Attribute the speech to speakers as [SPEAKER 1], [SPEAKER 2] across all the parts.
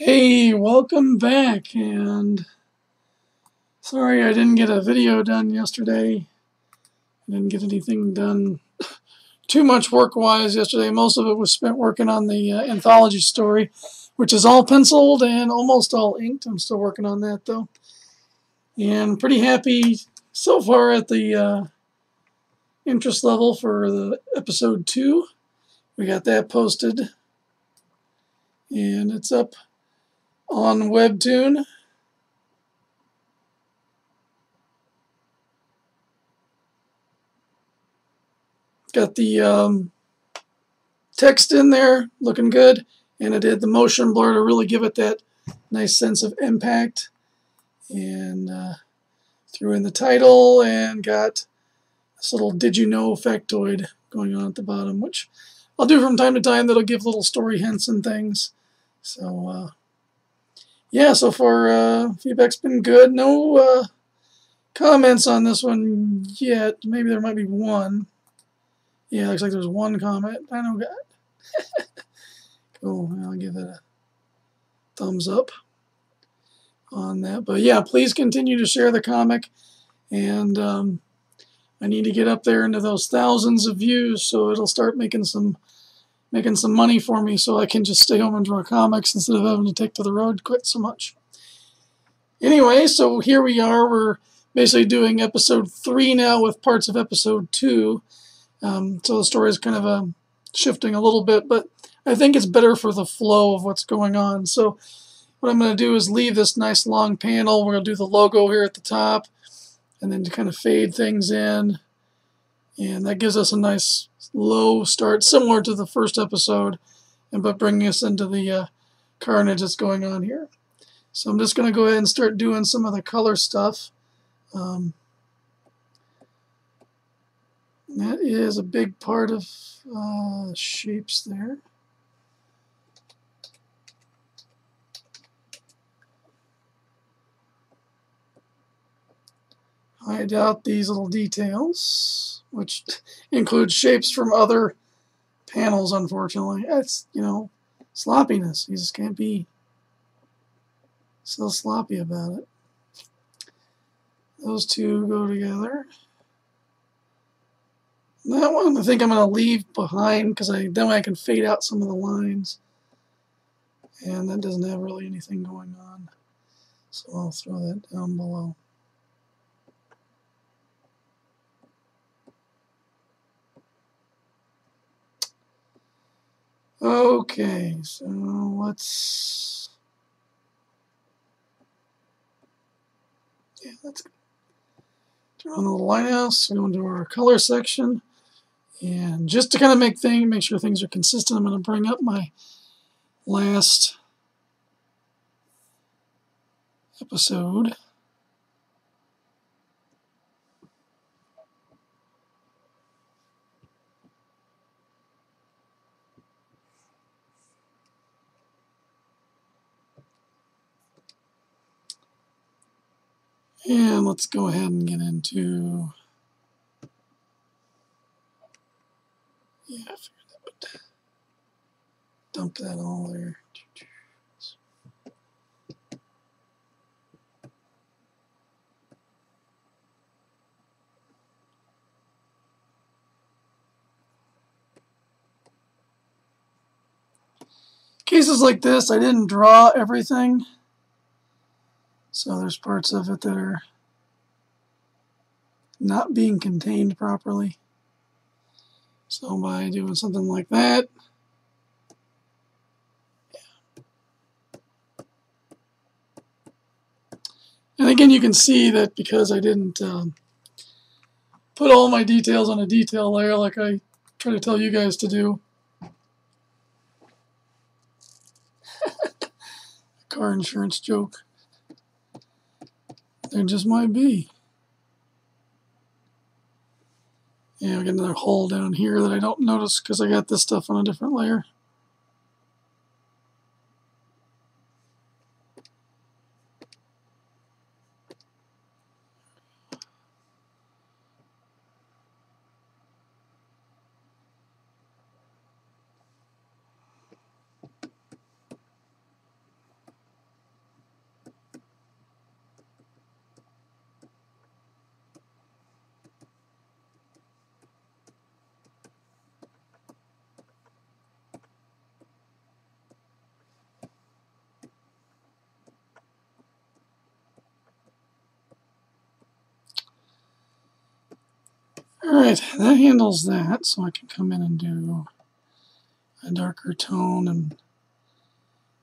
[SPEAKER 1] Hey, welcome back, and sorry I didn't get a video done yesterday. I didn't get anything done too much work-wise yesterday. Most of it was spent working on the anthology story, which is all penciled and almost all inked. I'm still working on that, though. And pretty happy so far at the interest level for the episode 2. We got that posted, and it's up on Webtoon. Got the text in there, looking good, and I did the motion blur to really give it that nice sense of impact. And threw in the title and got this little "Did you know" factoid going on at the bottom, which I'll do from time to time. That'll give little story hints and things. So yeah, so far feedback's been good. No comments on this one yet. Maybe there might be one. Yeah, looks like there's one comment. I know. Cool. I'll give it a thumbs up on that. But yeah, please continue to share the comic. And I need to get up there into those thousands of views so it'll start making some money for me, so I can just stay home and draw comics instead of having to take to the road quite so much. Anyway, so here we are. We're basically doing episode 3 now with parts of episode 2. So the story is kind of shifting a little bit, but I think it's better for the flow of what's going on. So what I'm going to do is leave this nice long panel. We're going to do the logo here at the top, and then to kind of fade things in. And that gives us a nice low start, similar to the first episode, but bringing us into the carnage that's going on here. So I'm just going to go ahead and start doing some of the color stuff. That is a big part of shapes there. Hide out these little details, which include shapes from other panels, unfortunately. That's, sloppiness. You just can't be so sloppy about it. Those two go together. That one I think I'm going to leave behind because then I can fade out some of the lines. And that doesn't have really anything going on. So I'll throw that down below. Okay, so let's turn on the little lighthouse. Go into our color section. And just to kind of make sure things are consistent, I'm going to bring up my last episode. And let's go ahead and get into... Yeah, I figured that would dump that all there. Cases like this, I didn't draw everything. So there's parts of it that are not being contained properly. So by doing something like that, and again, you can see that because I didn't put all my details on a detail layer like I try to tell you guys to do. Car insurance joke. There just might be. Yeah, I got another hole down here that I don't notice because I got this stuff on a different layer. Alright, that handles that, so I can come in and do a darker tone and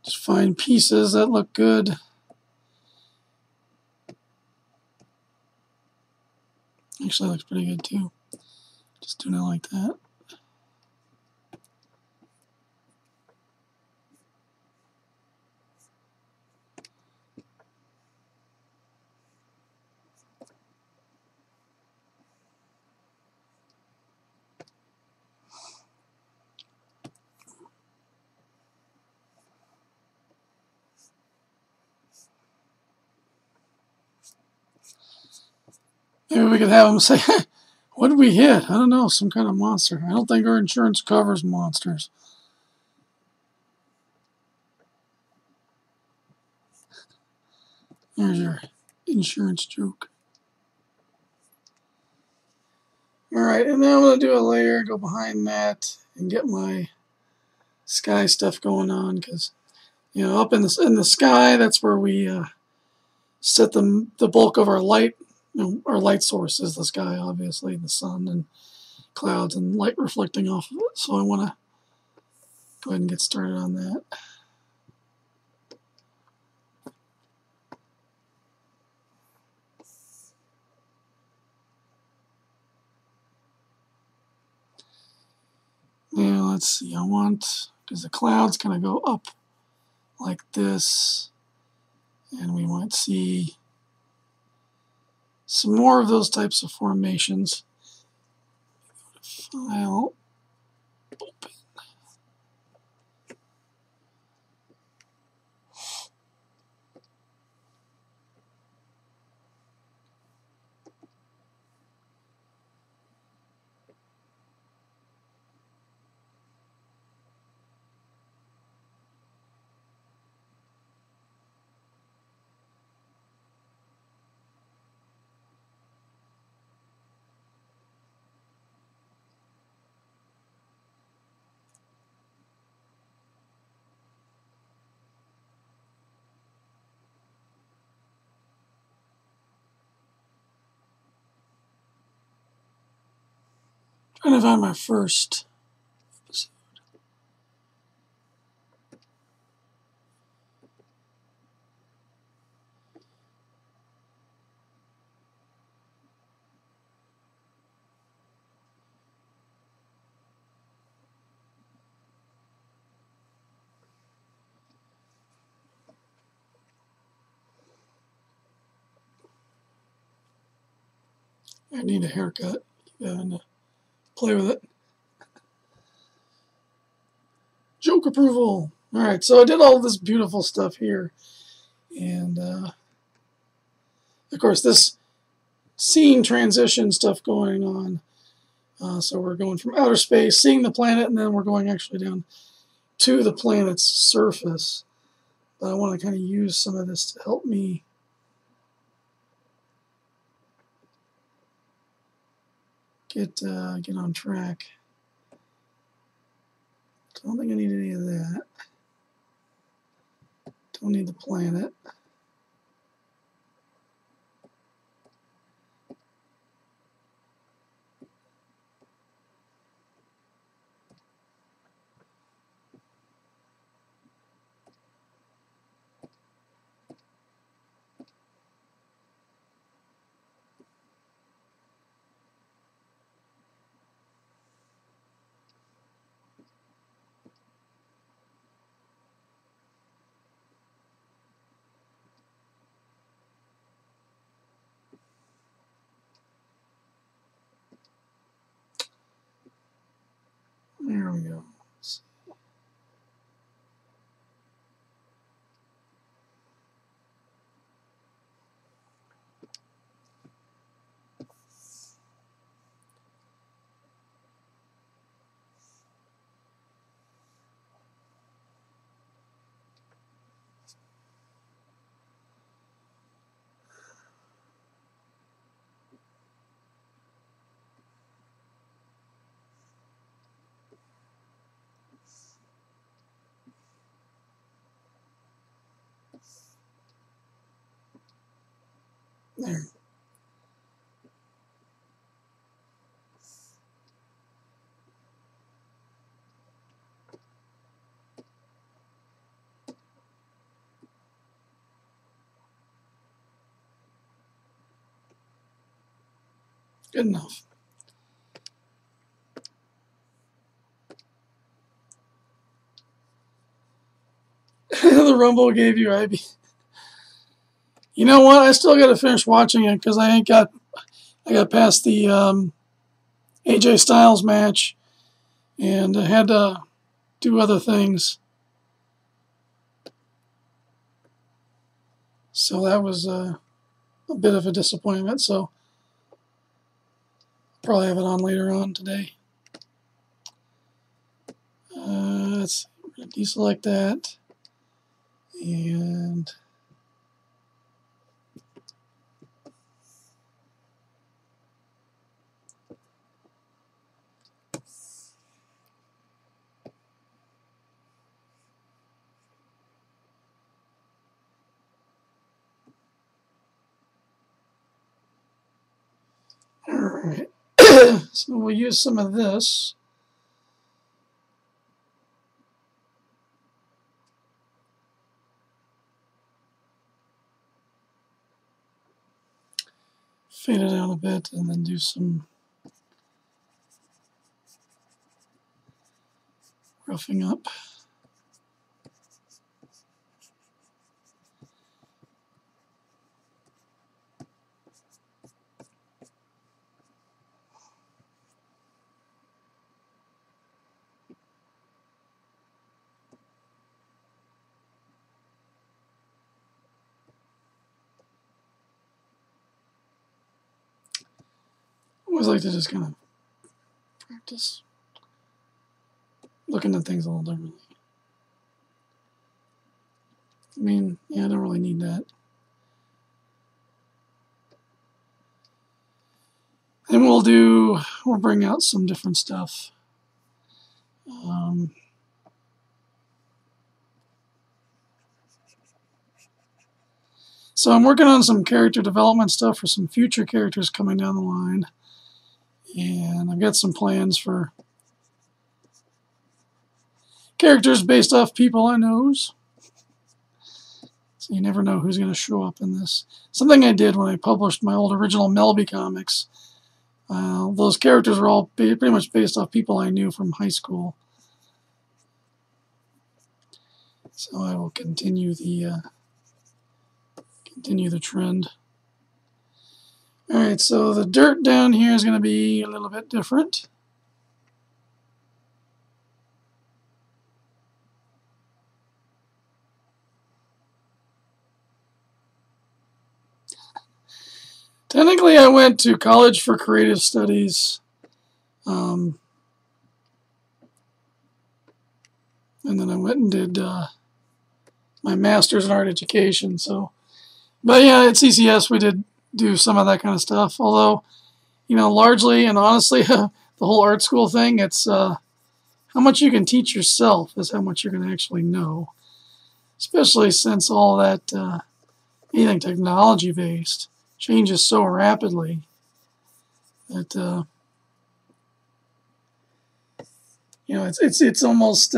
[SPEAKER 1] just find pieces that look good. Actually, looks pretty good too. Just doing it like that. Maybe we could have them say, what did we hit? I don't know, some kind of monster. I don't think our insurance covers monsters. There's your insurance joke. Alright, and then I'm going to do a layer, go behind that, and get my sky stuff going on, because, you know, up in the sky, that's where we set the bulk of our light. You know, our light source is the sky, obviously, the sun and clouds and light reflecting off of it. So I want to go ahead and get started on that. Now let's see, I want, because the clouds kind of go up like this, and we might see some more of those types of formations. File, open. Trying to find my first episode. I need a haircut. And play with it. Joke approval. Alright, so I did all this beautiful stuff here. And, of course, this scene transition stuff going on. So we're going from outer space, seeing the planet, and then we're going actually down to the planet's surface. But I want to kind of use some of this to help me get on track. Don't think I need any of that. Don't need the planet. There we go. There. Good enough. The Rumble gave you IB. You know what? I still got to finish watching it because I got past the AJ Styles match, and I had to do other things. So that was a bit of a disappointment. So I'll probably have it on later on today. Let's deselect that, and all right. So we'll use some of this. Fade it out a bit, and then do some roughing up. I always like to just kind of practice looking at things a little differently. I mean, yeah, I don't really need that. And we'll bring out some different stuff. So I'm working on some character development stuff for some future characters coming down the line. And I've got some plans for characters based off people I knows. So you never know who's going to show up in this. Something I did when I published my old original Melby comics. Those characters were all pretty much based off people I knew from high school. So I will continue the trend. All right, so the dirt down here is going to be a little bit different. Technically, I went to college for creative studies, and then I went and did my master's in art education. So, but yeah, at CCS we did do some of that kind of stuff. Although, you know, largely and honestly, the whole art school thing, it's how much you can teach yourself is how much you're going to actually know. Especially since all that anything technology based changes so rapidly that you know it's almost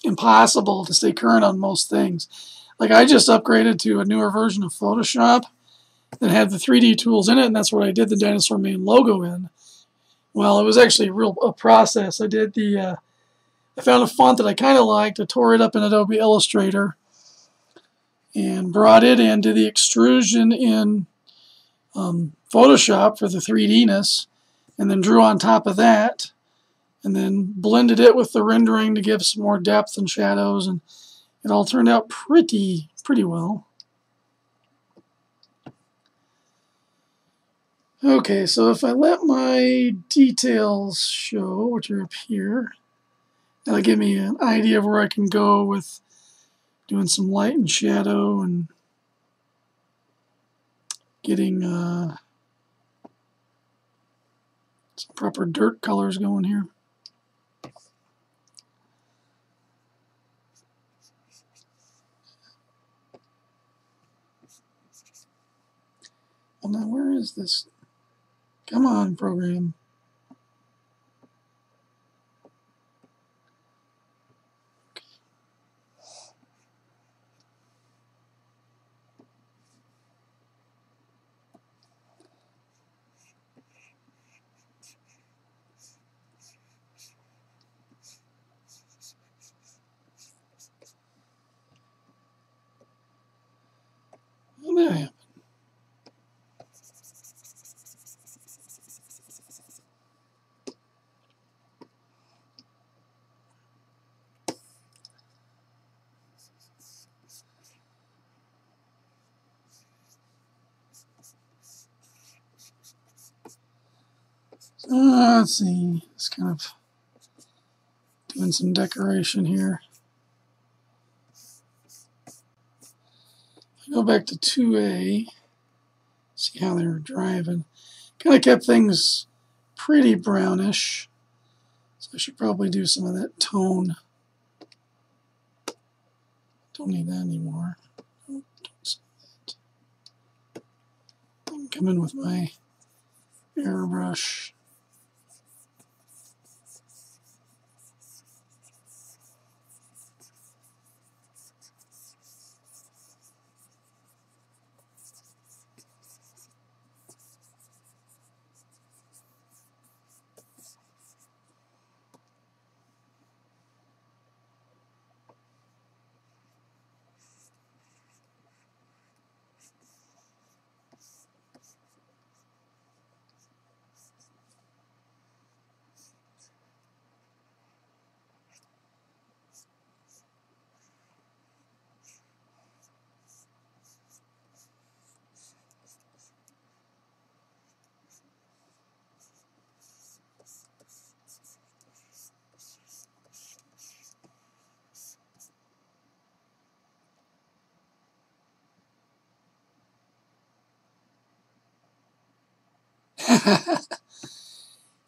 [SPEAKER 1] impossible to stay current on most things. Like I just upgraded to a newer version of Photoshop that had the 3D tools in it, and that's what I did the Dinosaur Man logo in. Well, it was actually a process. I did I found a font that I kind of liked. I tore it up in Adobe Illustrator and brought it in, did the extrusion in Photoshop for the 3D-ness, and then drew on top of that, and then blended it with the rendering to give some more depth and shadows, and it all turned out pretty well. Okay, so if I let my details show, which are up here, that'll give me an idea of where I can go with doing some light and shadow and getting some proper dirt colors going here. Well, now where is this? Come on, program. Let's see, just kind of doing some decoration here. Go back to 2A, see how they were driving. Kind of kept things pretty brownish, so I should probably do some of that tone. Don't need that anymore. Oh, don't see that. I can come in with my airbrush.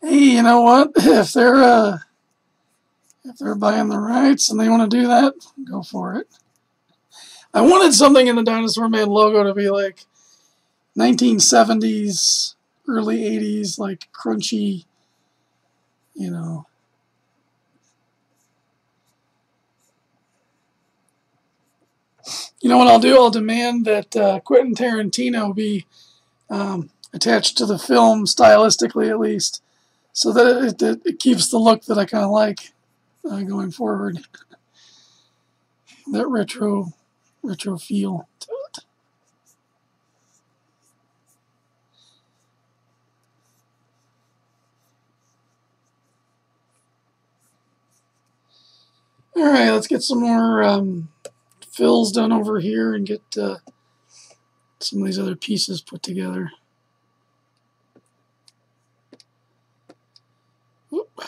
[SPEAKER 1] Hey, you know what? If they're buying the rights and they want to do that, go for it. I wanted something in the Dinosaur Man logo to be like 1970s, early 80s, like crunchy, you know. You know what I'll do? I'll demand that Quentin Tarantino be attached to the film, stylistically at least, so that it keeps the look that I kind of like going forward. That retro feel to it. All right, let's get some more fills done over here and get some of these other pieces put together. Whoop.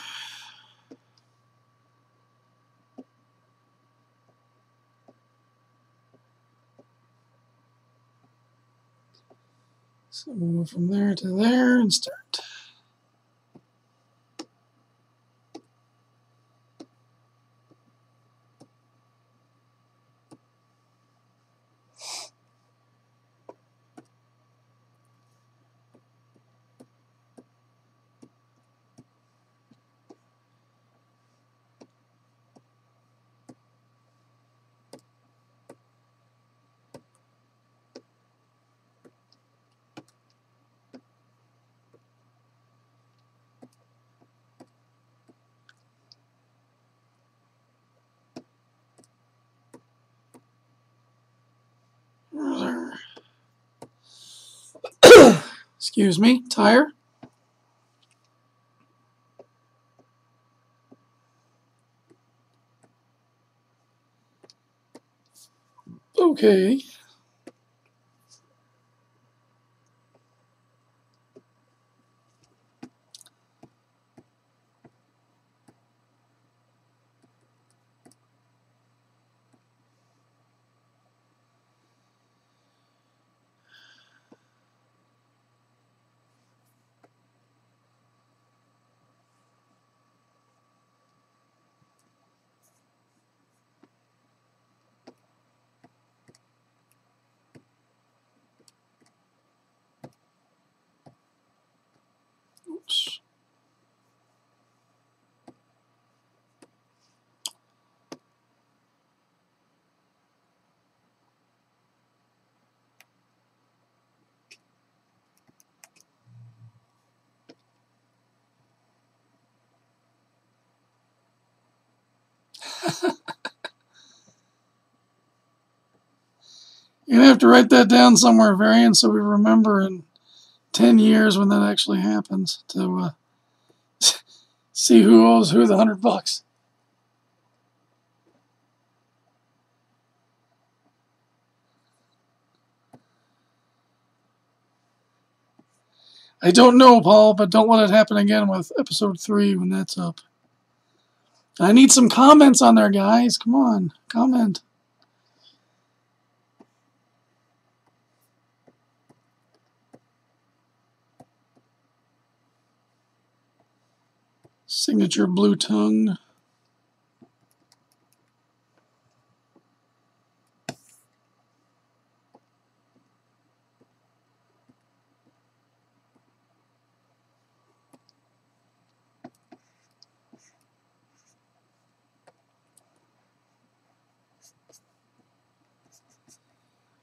[SPEAKER 1] So we'll move from there to there and start. Excuse me, tire. Okay. Oops. You're going to have to write that down somewhere, Varian, so we remember in 10 years when that actually happens to see who owes who the $100. I don't know, Paul, but don't let it happen again with episode 3 when that's up. I need some comments on there, guys. Come on, comment. Signature blue tongue.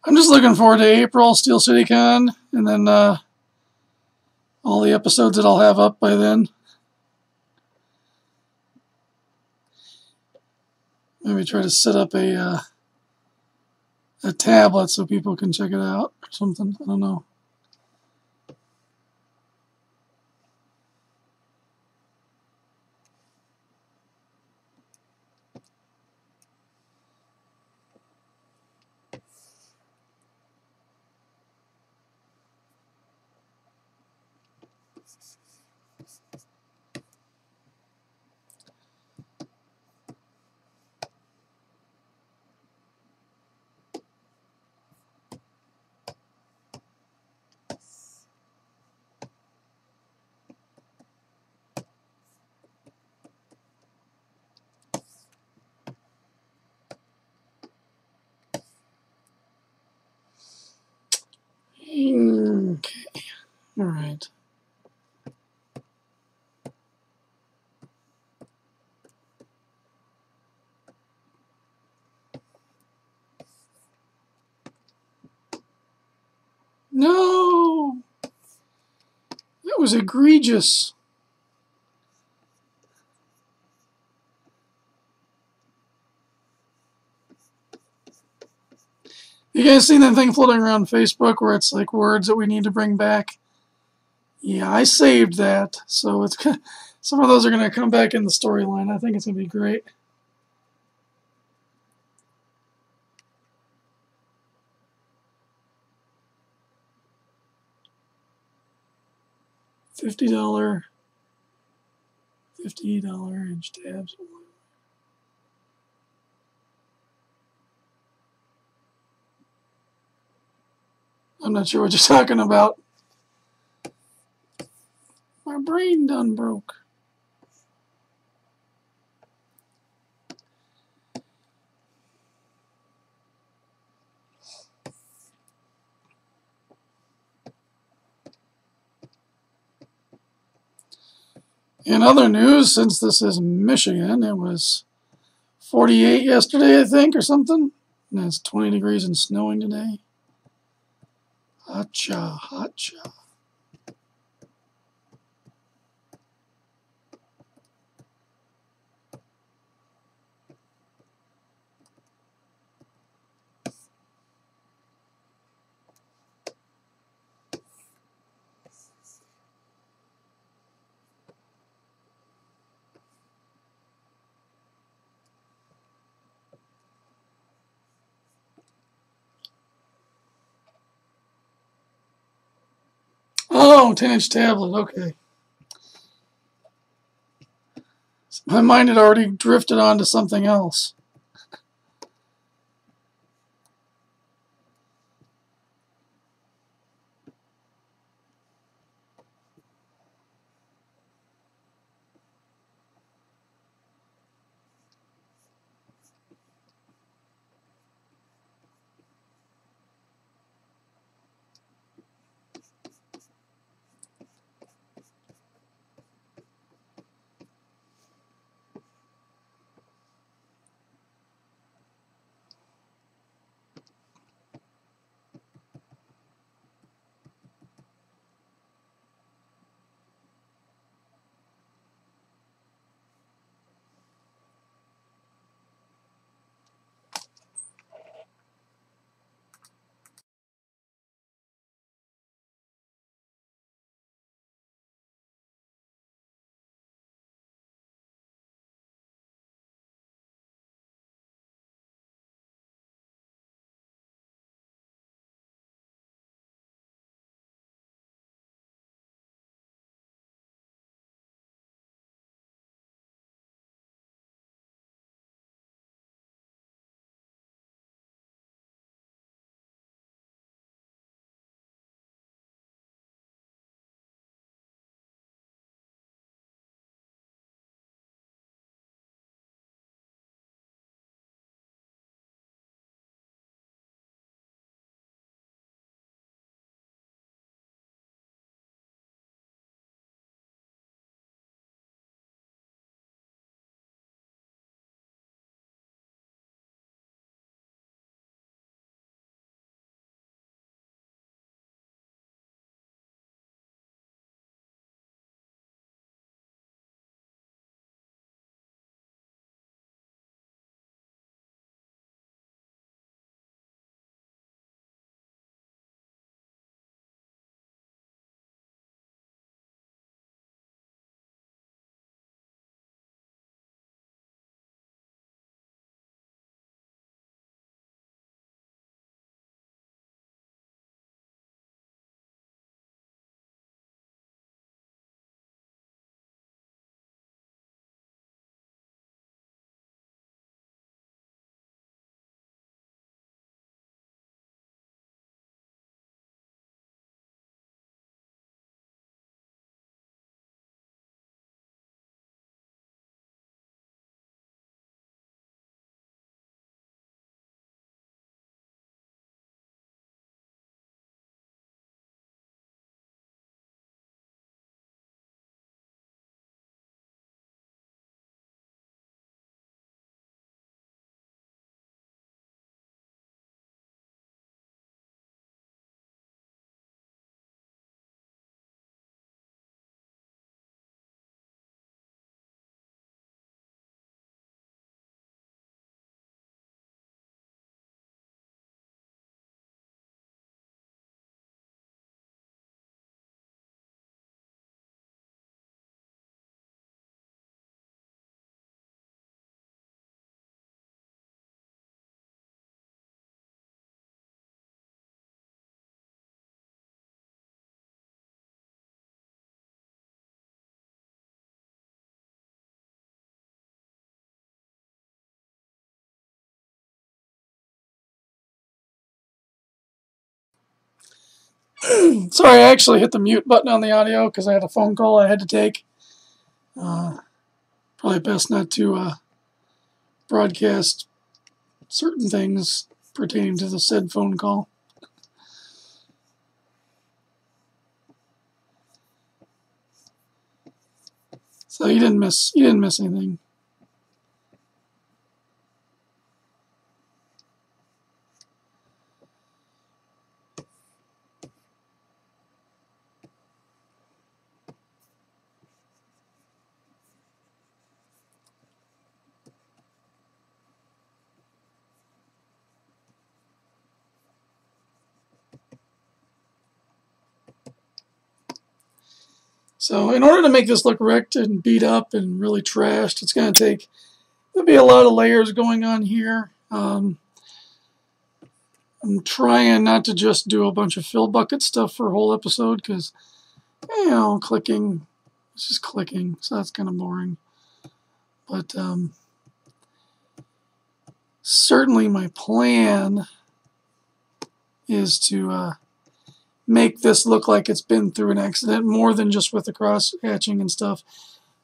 [SPEAKER 1] I'm just looking forward to April, Steel City Con, and then all the episodes that I'll have up by then. Maybe try to set up a tablet so people can check it out or something. I don't know. Okay. All right. No! That was egregious. You guys seen that thing floating around Facebook where it's like words that we need to bring back? Yeah, I saved that. So it's some of those are going to come back in the storyline. I think it's going to be great. $50 inch tabs. I'm not sure what you're talking about. My brain done broke. In other news, since this is Michigan, it was 48 yesterday, I think, or something. And it's 20 degrees and snowing today. Hotcha, hotcha. Oh, 10-inch tablet, okay. My mind had already drifted on to something else. Sorry, I actually hit the mute button on the audio because I had a phone call I had to take. Probably best not to broadcast certain things pertaining to the said phone call. So you didn't miss anything. So in order to make this look wrecked and beat up and really trashed, it's going to take, there'll be a lot of layers going on here. I'm trying not to just do a bunch of fill bucket stuff for a whole episode because, you know, clicking, it's just clicking, so that's kind of boring. But certainly my plan is to make this look like it's been through an accident more than just with the cross hatching and stuff.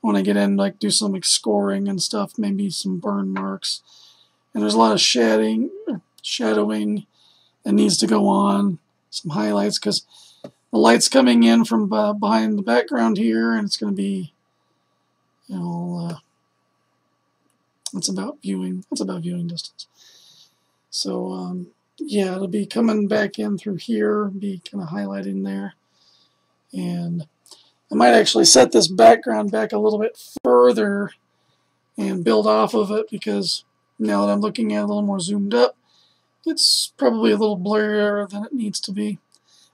[SPEAKER 1] When I get in, like, do some like scoring and stuff, maybe some burn marks. And there's a lot of shadowing that needs to go on, some highlights, because the light's coming in from behind the background here, and it's going to be, you know, it's about viewing distance. So yeah, it'll be coming back in through here, be kind of highlighting there. And I might actually set this background back a little bit further and build off of it, because now that I'm looking at it a little more zoomed up, it's probably a little blurrier than it needs to be.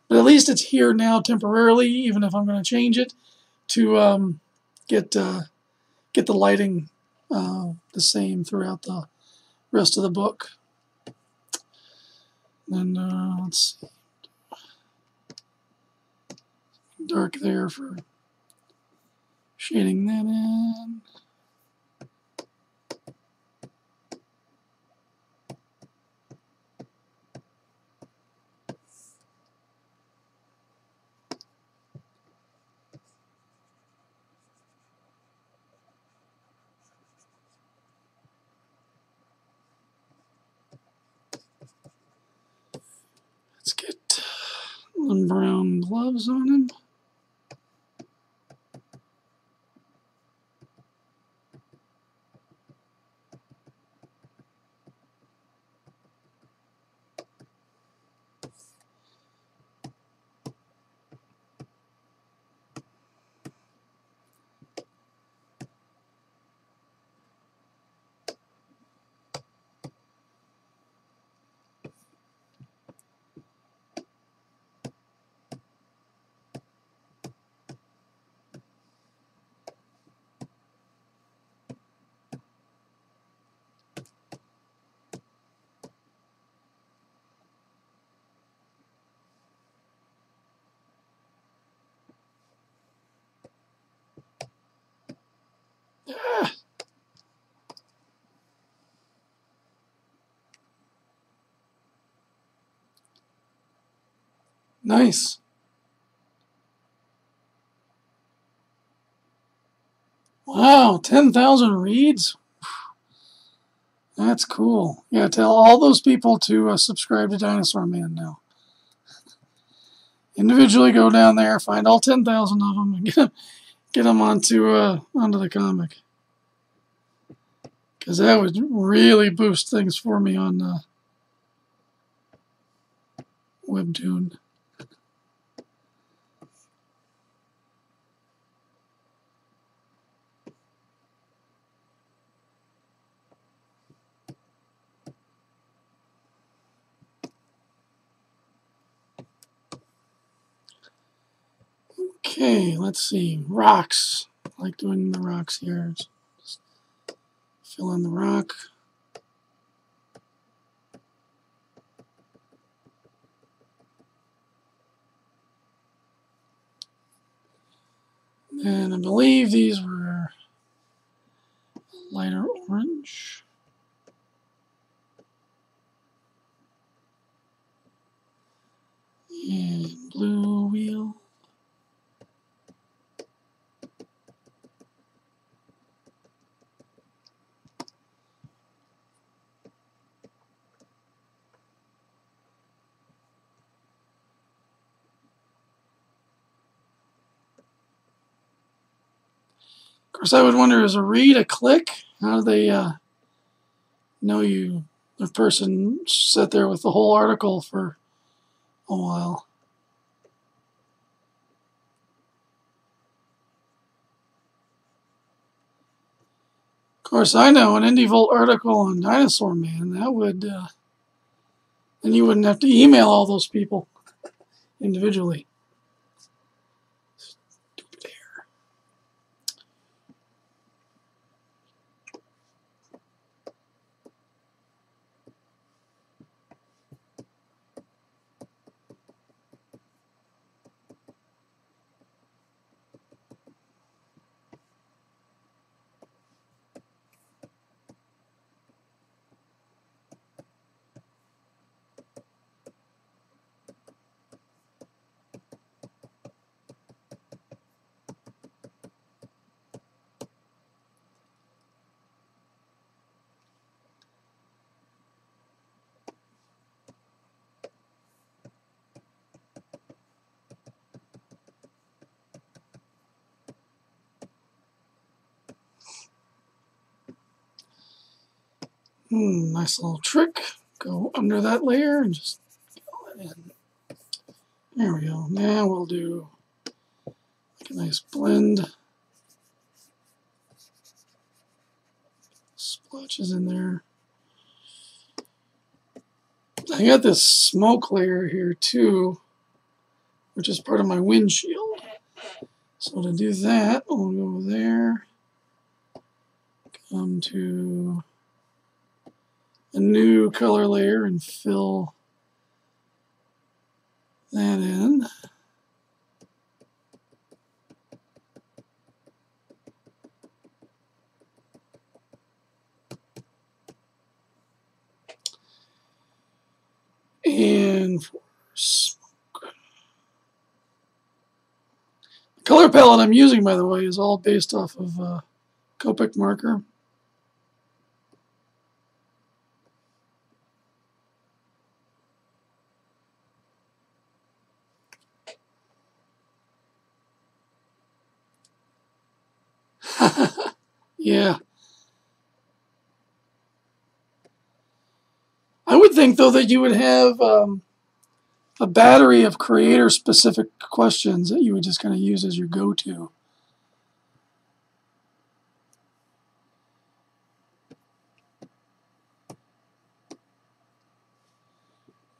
[SPEAKER 1] But at least it's here now temporarily, even if I'm going to change it to get the lighting the same throughout the rest of the book. And let's see. Dark there for shading that in. Let's get some brown gloves on him. Ah, nice. Wow, 10,000 reads? That's cool. Yeah, tell all those people to subscribe to Dinosaur Man now. Individually go down there, find all 10,000 of them, and get them onto the comic. Because that would really boost things for me on Webtoon. Okay, let's see. Rocks. I like doing the rocks here. Just fill in the rock. And I believe these were lighter orange. And blue wheel. Of course, I would wonder, is a read a click? How do they know you? The person sat there with the whole article for a while. Of course, I know an IndieVolt article on Dinosaur Man, that would, then you wouldn't have to email all those people individually. Stupid hair. Nice little trick. Go under that layer and just go in. There we go. Now we'll do like a nice blend. Splotches in there. I got this smoke layer here too, which is part of my windshield. So to do that, I'll go there, come to a new color layer and fill that in. And for smoke. The color palette I'm using, by the way, is all based off of Copic marker. Yeah. I would think, though, that you would have a battery of creator-specific questions that you would just kind of use as your go-to.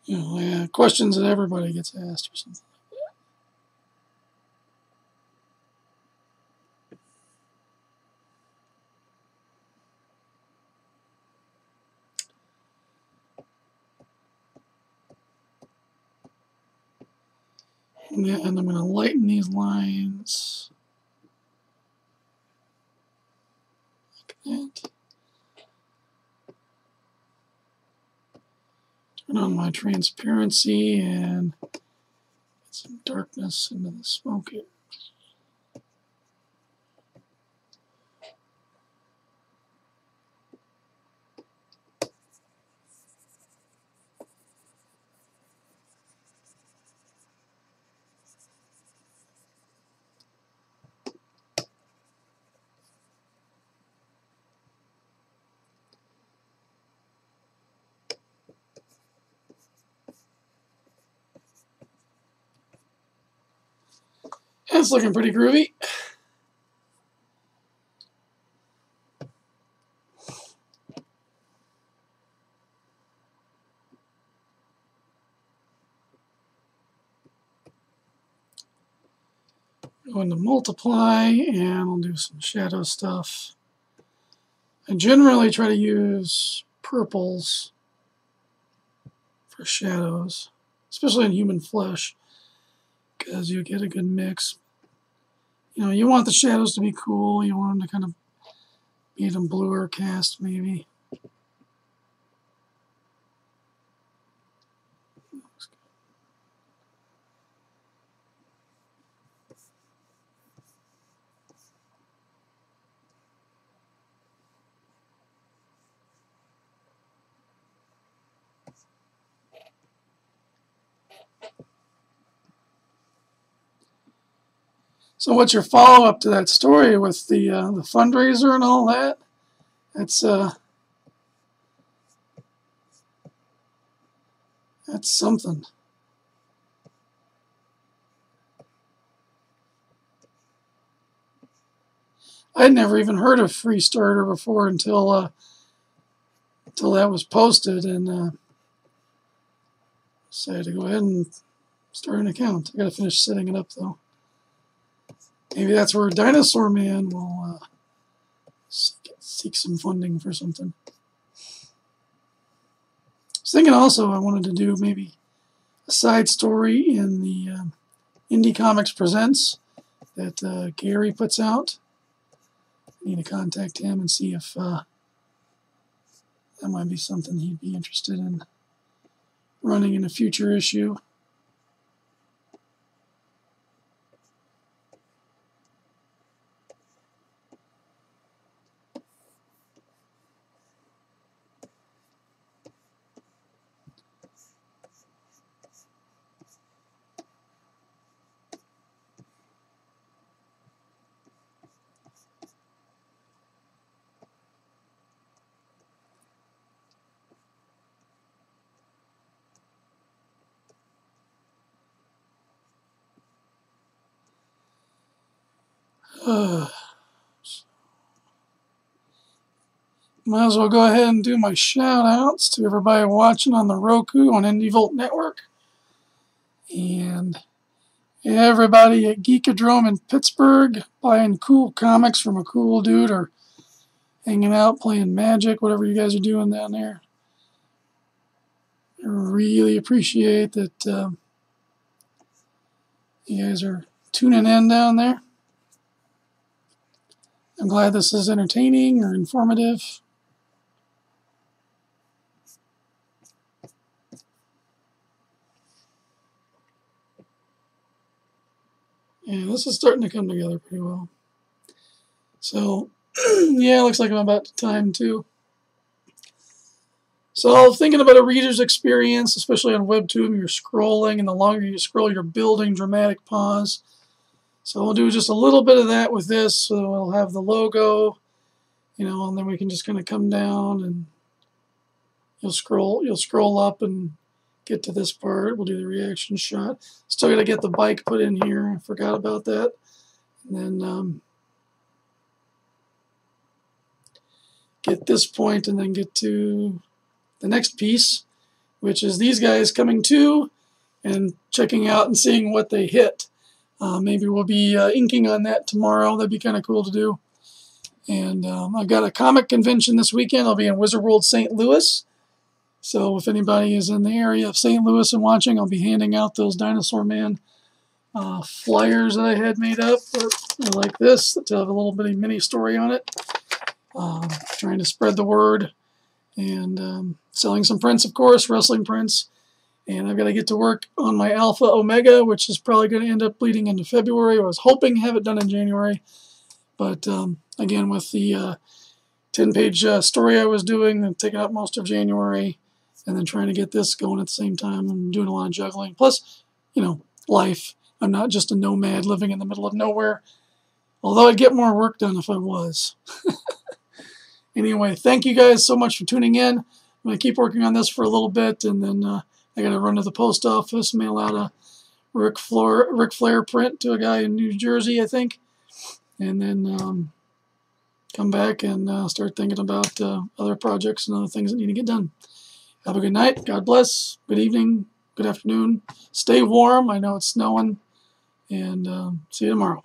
[SPEAKER 1] You know, yeah, questions that everybody gets asked or something. Yeah, and I'm going to lighten these lines. Like that. Turn on my transparency and get some darkness into the smoke here. That's looking pretty groovy. Go into multiply and I'll do some shadow stuff. I generally try to use purples for shadows, especially in human flesh, because you get a good mix. You know, you want the shadows to be cool. You want them to kind of be them bluer cast, maybe. So what's your follow-up to that story with the fundraiser and all that? That's something. I'd never even heard of Free Starter before until that was posted, and decided to go ahead and start an account. I gotta finish setting it up though. Maybe that's where Dinosaur Man will seek some funding for something. I was thinking also I wanted to do maybe a side story in the Indie Comics Presents that Gary puts out. I need to contact him and see if that might be something he'd be interested in running in a future issue. Might as well go ahead and do my shout outs to everybody watching on the Roku on IndieVolt Network. And everybody at Geekadrome in Pittsburgh buying cool comics from a cool dude or hanging out playing Magic, whatever you guys are doing down there. I really appreciate that you guys are tuning in down there. I'm glad this is entertaining or informative. Yeah, this is starting to come together pretty well. So, yeah, looks like I'm about to time too. So, thinking about a reader's experience, especially on WebToon, you're scrolling, and the longer you scroll, you're building dramatic pause. So, we'll do just a little bit of that with this. So, we'll have the logo, and then we can just kind of come down and you'll scroll up and get to this part. We'll do the reaction shot. Still got to get the bike put in here. I forgot about that. And then get this point and then get to the next piece, which is these guys coming to and checking out and seeing what they hit. Maybe we'll be inking on that tomorrow. That'd be kind of cool to do. And I've got a comic convention this weekend. I'll be in Wizard World St. Louis. So if anybody is in the area of St. Louis and watching, I'll be handing out those Dinosaur Man flyers that I had made up, like this, that have a little bitty mini story on it. Trying to spread the word and selling some prints, of course, wrestling prints. And I've got to get to work on my Alpha Omega, which is probably going to end up bleeding into February. I was hoping to have it done in January. But again, with the 10-page story I was doing, and taking up most of January, and then trying to get this going at the same time. I'm doing a lot of juggling. Plus, life. I'm not just a nomad living in the middle of nowhere. Although I'd get more work done if I was. Anyway, thank you guys so much for tuning in. I'm going to keep working on this for a little bit, and then I got to run to the post office, mail out a Ric Flair print to a guy in New Jersey, I think. And then come back and start thinking about other projects and other things that need to get done. Have a good night. God bless. Good evening. Good afternoon. Stay warm. I know it's snowing. And see you tomorrow.